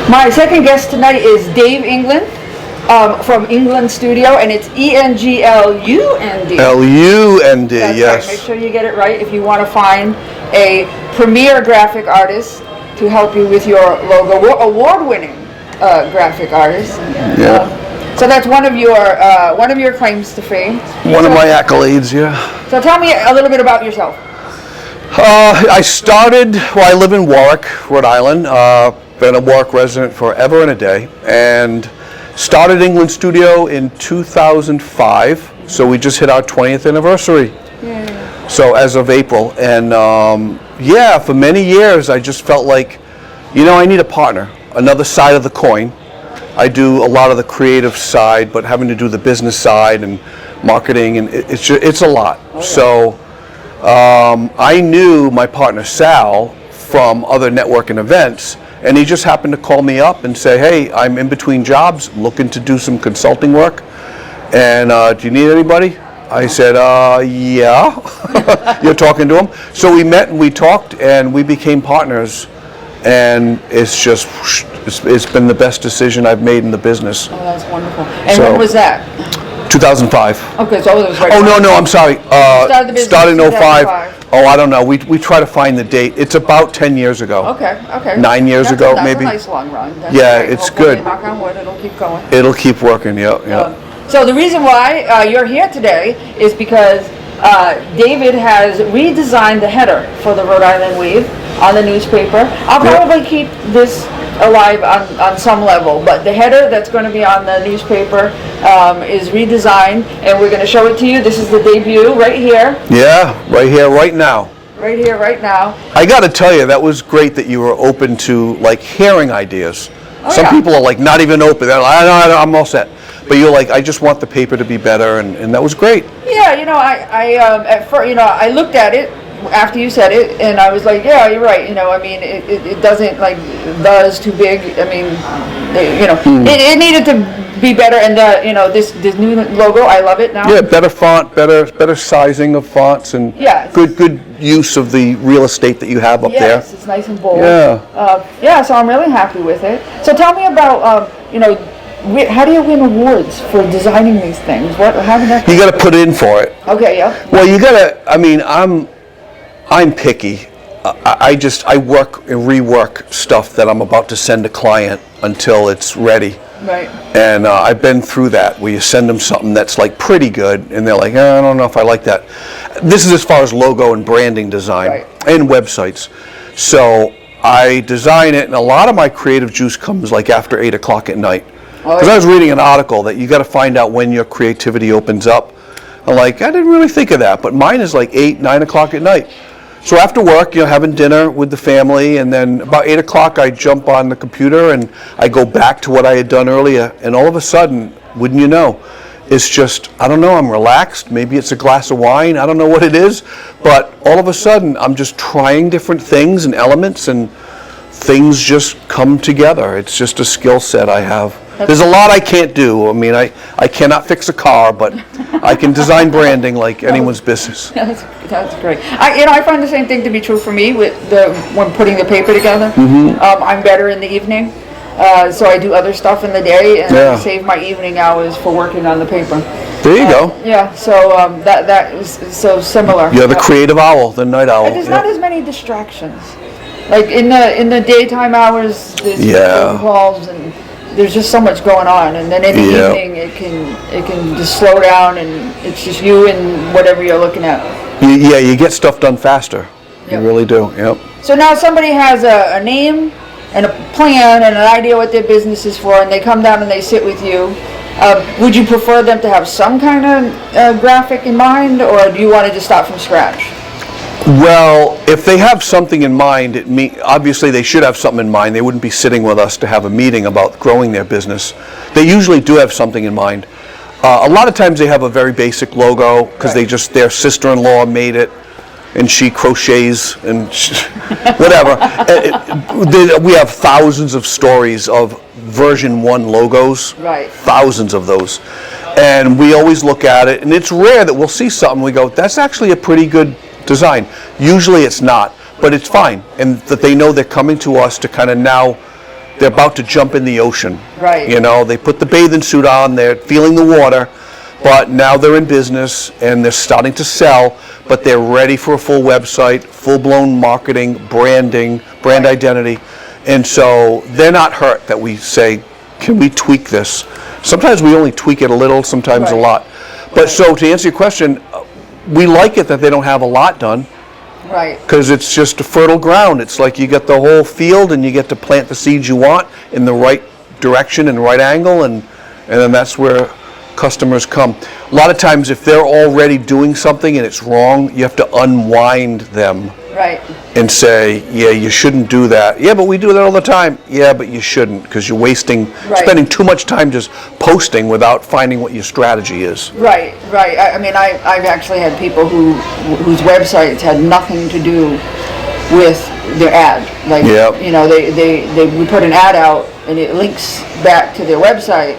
My second guest tonight is Dave Englund from Englund Studio, and it's Englund. Lund, That's yes. right. Make sure you get it right if you want to find a premier graphic artist to help you with your logo. We're award-winning graphic artist. Yeah. So that's one of your claims to fame. One of my accolades, yeah. So tell me a little bit about yourself. I live in Warwick, Rhode Island. Been a Warwick resident forever and a day, and started Englund Studio in 2005. So we just hit our 20th anniversary. Yeah. So as of April, and for many years I just felt like, I need a partner, another side of the coin. I do a lot of the creative side, but having to do the business side and marketing, and it's a lot. Oh, yeah. So I knew my partner Sal from other networking events, and he just happened to call me up and say, hey, I'm in between jobs, looking to do some consulting work, and do you need anybody? I said, yeah. You're talking to him? So we met and we talked and we became partners, and it's been the best decision I've made in the business. Oh, that's wonderful. And when was that? 2005. Okay, so it was right. Oh, no, I'm sorry. Started in 05. Oh, I don't know. We try to find the date. It's about 10 years ago. Okay. 9 years ago, maybe. That's a nice long run. Yeah, it's good. Knock on wood, it'll keep going. It'll keep working, yeah. So the reason why you're here today is because David has redesigned the header for the Rhode Island Wave on the newspaper. I'll probably keep this alive on some level, but the header that's going to be on the newspaper is redesigned, and we're going to show it to you. This is the debut right here. Yeah, right here, right now. Right here, right now. I got to tell you, that was great that you were open to hearing ideas. Some people are not even open. They're like, I'm all set. But you're like, I just want the paper to be better, and that was great. Yeah, at first, I looked at it after you said it, and I was like, yeah, you're right. It doesn't the is too big. It needed to be better, and this new logo, I love it now. Yeah, better font, better sizing of fonts, and good use of the real estate that you have up there. Yes, it's nice and bold. Yeah. So I'm really happy with it. So tell me about how do you win awards for designing these things? How did that? You got to put in for it. Okay, yeah. Well, you got to. I'm picky. I work and rework stuff that I'm about to send a client until it's ready. Right. And I've been through that, where you send them something that's pretty good, and they're like, I don't know if I like that. This is as far as logo and branding design and websites. So I design it, and a lot of my creative juice comes after 8 o'clock at night. Because I was reading an article that you got to find out when your creativity opens up. I'm I didn't really think of that, but mine is 8, 9 o'clock at night. So after work, having dinner with the family, and then about 8 o'clock I jump on the computer and I go back to what I had done earlier, and all of a sudden, wouldn't you know, it's just, I don't know, I'm relaxed, maybe it's a glass of wine, I don't know what it is, but all of a sudden I'm just trying different things and elements, and things just come together. It's just a skill set I have. There's a lot I can't do. I cannot fix a car, but I can design branding like anyone's business. That's great. I find the same thing to be true for me when putting the paper together. I'm better in the evening, so I do other stuff in the day, and I save my evening hours for working on the paper. There you go. Yeah, so that is so similar. You're the creative owl, the night owl. And there's not as many distractions. In the daytime hours, there's phone calls, and there's just so much going on, and then in the evening it can just slow down, and it's just you and whatever you're looking at. You get stuff done faster. You really do. Yep. So now somebody has a name and a plan and an idea what their business is for, and they come down and they sit with you. Would you prefer them to have some kind of graphic in mind, or do you want to just start from scratch? Well, if they have something in mind, obviously they should have something in mind. They wouldn't be sitting with us to have a meeting about growing their business. They usually do have something in mind. A lot of times they have a very basic logo because their sister-in-law made it, and she crochets and whatever. We have thousands of stories of version 1 logos, thousands of those. And we always look at it, and it's rare that we'll see something, we go, that's actually a pretty good design. Usually it's not, but it's fine. And that they know they're coming to us to kind of now they're about to jump in the ocean. Right. You know, they put the bathing suit on, they're feeling the water, but now they're in business and they're starting to sell, but they're ready for a full website, full-blown marketing, branding, brand identity. And so they're not hurt that we say, can we tweak this? Sometimes we only tweak it a little, sometimes a lot. But so to answer your question, we like it that they don't have a lot done. Right. Because it's just a fertile ground. It's like you get the whole field and you get to plant the seeds you want in the right direction and right angle, and then that's where customers come. A lot of times if they're already doing something and it's wrong, you have to unwind them. Right. And say, yeah, you shouldn't do that. Yeah, but we do that all the time. Yeah, but you shouldn't, because you're spending too much time just posting without finding what your strategy is. Right. I mean, I've actually had people whose websites had nothing to do with their ad. Like, you know, we put an ad out and it links back to their website,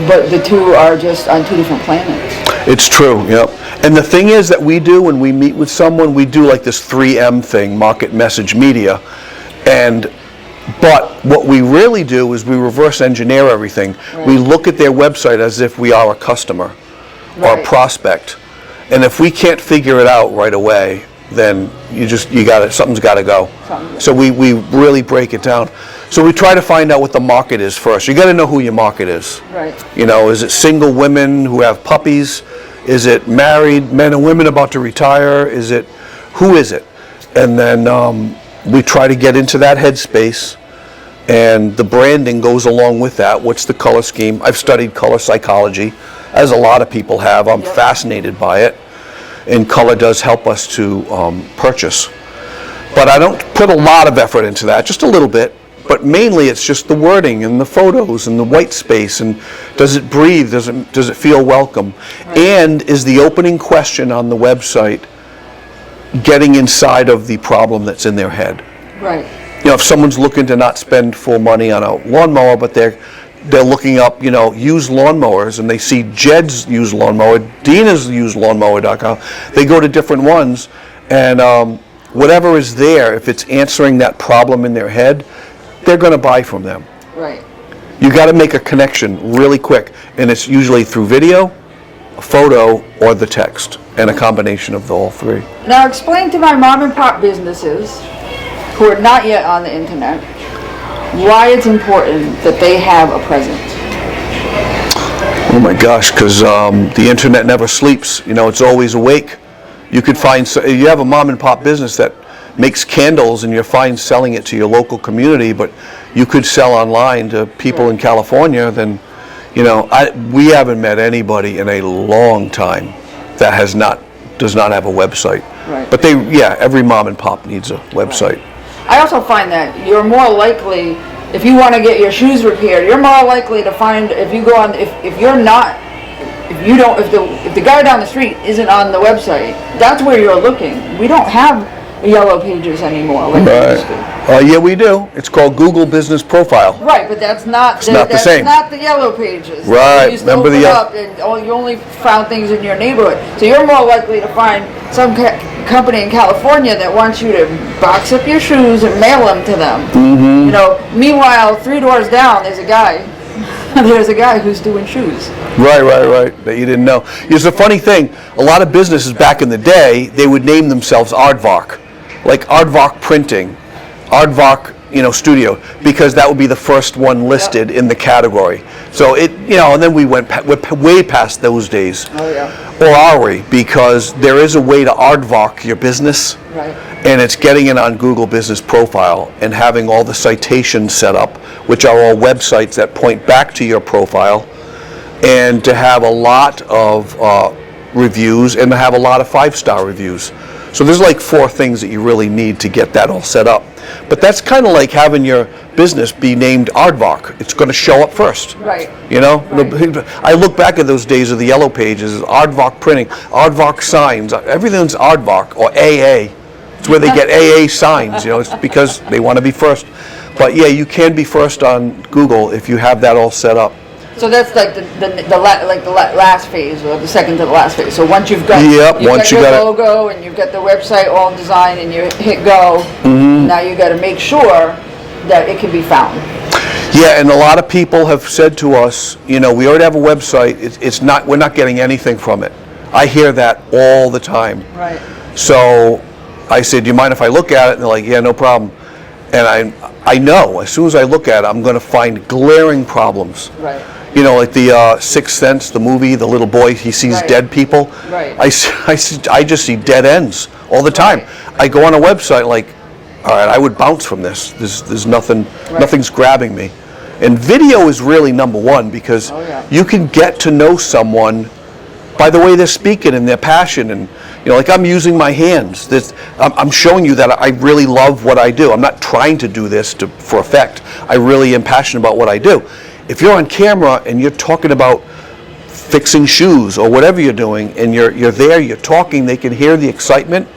but the two are just on two different planets. It's true, yep. And the thing is that we do when we meet with someone, we do like this 3M thing, market, message, media. But what we really do is we reverse engineer everything. Right. We look at their website as if we are a customer or a prospect. And if we can't figure it out right away, then something's got to go. So we really break it down. So we try to find out what the market is first. You got to know who your market is. Right. You know, is it single women who have puppies? Is it married men and women about to retire? Who is it? And then we try to get into that headspace, and the branding goes along with that. What's the color scheme? I've studied color psychology, as a lot of people have. I'm fascinated by it, and color does help us to purchase. But I don't put a lot of effort into that, just a little bit. But mainly it's just the wording and the photos and the white space, and does it breathe, does it feel welcome? Right. And is the opening question on the website getting inside of the problem that's in their head? Right. You know, if someone's looking to not spend full money on a lawnmower, but they're looking up, you know, used lawnmowers, and they see Jed's used lawnmower, Dina's used lawnmower.com, they go to different ones, and whatever is there, if it's answering that problem in their head, they're going to buy from them. Right. You got to make a connection really quick, and it's usually through video, a photo, or the text, and a combination of the all three. Now explain to my mom and pop businesses who are not yet on the internet why it's important that they have a presence. Oh my gosh, because the internet never sleeps. You know, it's always awake. You could you have a mom and pop business that makes candles and you're fine selling it to your local community, but you could sell online to people in California, then, you know, we haven't met anybody in a long time that does not have a website. Right. But every mom and pop needs a website. Right. I also find that you're more likely, if you want to get your shoes repaired, you're more likely to find, if you go on, if the guy down the street isn't on the website, that's where you're looking. We don't have yellow pages anymore like we used to. Yeah, we do. It's called Google Business Profile. Right, but that's not the same. Not the yellow pages. Right. You used to open up and you only found things in your neighborhood. So you're more likely to find some company in California that wants you to box up your shoes and mail them to them. Mm-hmm. You know, meanwhile, 3 doors down, there's a guy who's doing shoes. Right, that you didn't know. It's a funny thing. A lot of businesses back in the day, they would name themselves Aardvark, like Aardvark Printing, Aardvark, Studio, because that would be the first one listed in the category. So and then we're way past those days. Oh yeah. Or are we? Because there is a way to Aardvark your business. Right. And it's getting it on Google Business Profile and having all the citations set up, which are all websites that point back to your profile, and to have a lot of reviews and to have a lot of 5-star reviews. So there's like 4 things that you really need to get that all set up. But that's kind of like having your business be named Aardvark. It's going to show up first. Right. Right. I look back at those days of the yellow pages, Aardvark Printing, Aardvark Signs, everything's Aardvark or AA. It's where they get AA signs, it's because they want to be first. But yeah, you can be first on Google if you have that all set up. So that's like the last phase, or the second to the last phase. So once you've got your logo and you've got the website all designed and you hit go, now you got to make sure that it can be found. Yeah, and a lot of people have said to us, we already have a website. It's not. We're not getting anything from it. I hear that all the time. Right. So I said, do you mind if I look at it? And they're like, yeah, no problem. And I know as soon as I look at it, I'm going to find glaring problems. Right. Like the Sixth Sense, the movie, the little boy, he sees dead people. Right. I just see dead ends all the time. Right. I go on a website like, all right, I would bounce from this. There's nothing, nothing's grabbing me. And video is really number one because you can get to know someone by the way they're speaking and their passion. And like I'm using my hands. I'm showing you that I really love what I do. I'm not trying to do this for effect. I really am passionate about what I do. If you're on camera and you're talking about fixing shoes or whatever you're doing, and you're there, you're talking, they can hear the excitement.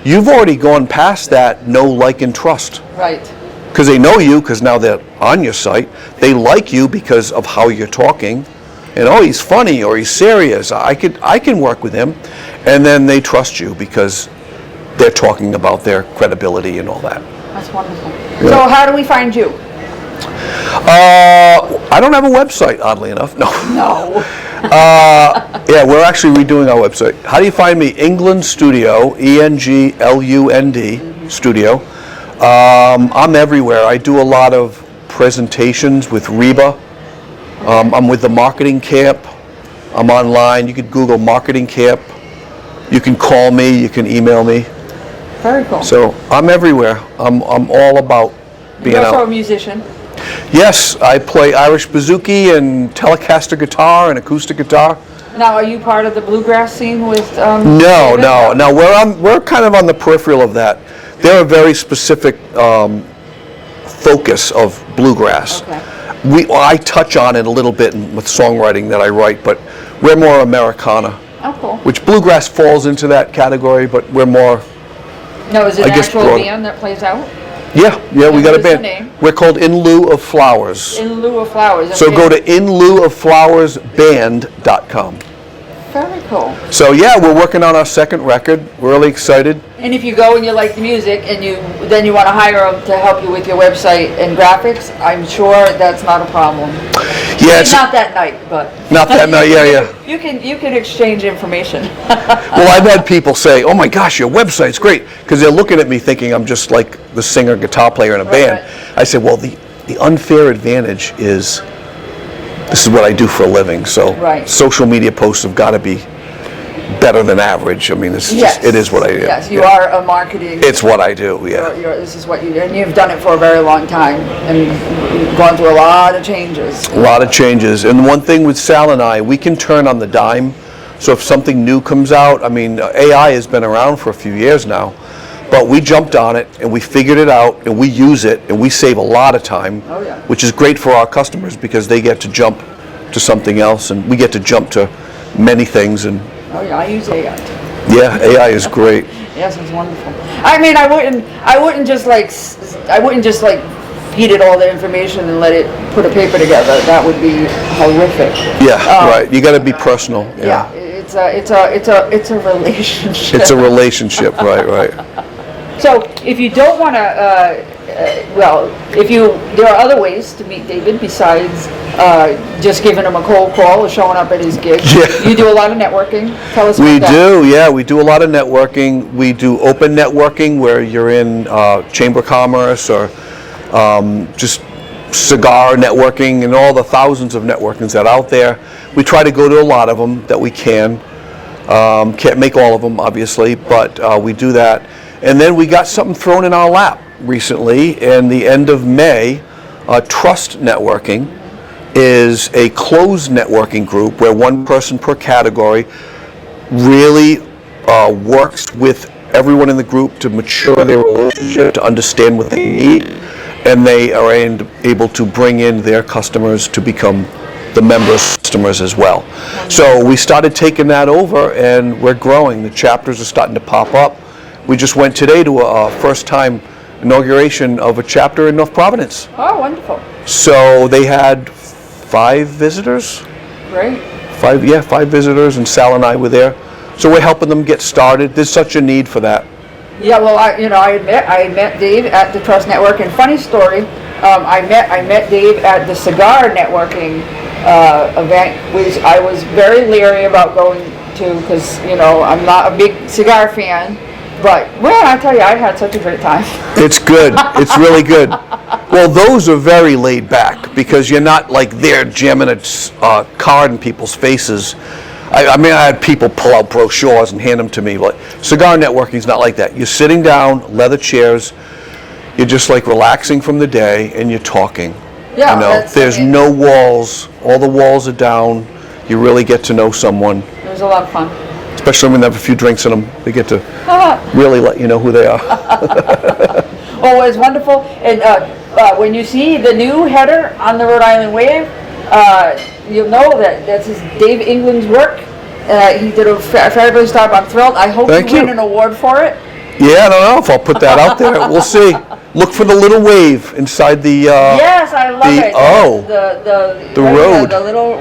You've already gone past that know, like, and trust. Right. Because they know you, because now they're on your site. They like you because of how you're talking. And he's funny or he's serious. I can work with him. And then they trust you because they're talking about their credibility and all that. That's wonderful. Yeah. So how do we find you? I don't have a website, oddly enough. No. No. Yeah, we're actually redoing our website. How do you find me? Englund Studio, ENGLUND Studio. I'm everywhere. I do a lot of presentations with Reba. I'm with the Marketing Camp. I'm online. You could Google Marketing Camp. You can call me. You can email me. Very cool. So I'm everywhere. I'm all about being out. You're also a musician. Yes, I play Irish bouzouki and Telecaster guitar and acoustic guitar. Now, are you part of the bluegrass scene with? No. We're kind of on the peripheral of that. They're a very specific focus of bluegrass. Okay. I touch on it a little bit with songwriting that I write, but we're more Americana. Oh, cool. Which bluegrass falls into that category, but we're more. No, is it an actual broader. band that plays out? Yeah, we got a what is the band. name? We're called In Lieu of Flowers. In Lieu of Flowers. So go to inlieuofflowersband.com. Very cool. So yeah, we're working on our second record. We're really excited. And if you go and you like the music and then you want to hire them to help you with your website and graphics, I'm sure that's not a problem. Yeah, it's not that night, but not that night. Yeah. You can exchange information. Well, I've had people say, "Oh my gosh, your website's great," because they're looking at me thinking I'm just like the singer, guitar player in a band. Right. I said, "Well, the unfair advantage is this is what I do for a living. So social media posts have got to be better than average. I mean, it is what I do. Yes, you are a marketing. It's what I do. Yeah. This is what you do, and you've done it for a very long time, and you've gone through a lot of changes. A lot of changes, and one thing with Sal and I, we can turn on the dime. So if something new comes out, I mean, AI has been around for a few years now, but we jumped on it and we figured it out and we use it and we save a lot of time, which is great for our customers because they get to jump to something else and we get to jump to many things. And oh yeah, I use AI. Yeah, AI is great. Yes, it's wonderful. I mean, I wouldn't just like feed it all the information and let it put a paper together. That would be horrific. Yeah, right. You got to be personal. Yeah, it's a relationship. It's a relationship, right. So if you don't want to, there are other ways to meet David besides just giving him a cold call or showing up at his gig. Yeah. You do a lot of networking. Tell us about that. We do a lot of networking. We do open networking where you're in Chamber of Commerce or just cigar networking and all the thousands of networkings that are out there. We try to go to a lot of them that we can. Can't make all of them, obviously, but we do that. And then we got something thrown in our lap recently. In the end of May, Trust Networking is a closed networking group where one person per category really works with everyone in the group to mature their relationship, to understand what they need, and they are able to bring in their customers to become the members' customers as well. So we started taking that over and we're growing. The chapters are starting to pop up. We just went today to a first-time inauguration of a chapter in North Providence. Oh, wonderful. So they had 5 visitors. Great. 5 visitors, and Sal and I were there. So we're helping them get started. There's such a need for that. Yeah, well, I met Dave at the Trust Network, and funny story, I met Dave at the cigar networking event, which I was very leery about going to because, you know, I'm not a big cigar fan. But, man, I tell you, I had such a great time. It's good. It's really good. Well, those are very laid back because you're not like there jamming a card in people's faces. I mean, I had people pull out brochures and hand them to me. But cigar networking is not like that. You're sitting down, leather chairs. You're just like relaxing from the day and you're talking. Yeah, you know, there's no walls. All the walls are down. You really get to know someone. It was a lot of fun. Especially when they have a few drinks in them. They get to really let you know who they are. Oh, it's wonderful. And when you see the new header on the Rhode Island Wave, you'll know that that's Dave Englund's work. He did a fabulous job. I'm thrilled. I hope you win an award for it. Yeah, I don't know if I'll put that out there. We'll see. Look for the little wave inside the yes, I love it. O. The road. The little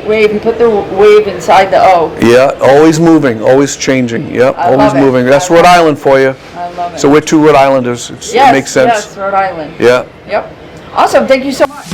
wave. You put the wave inside the O. Yeah, always moving, always changing. Yep, always moving. That's Rhode Island for you. I love it. So we're two Rhode Islanders. It makes sense. Yes, Rhode Island. Yeah. Yep. Awesome. Thank you so much.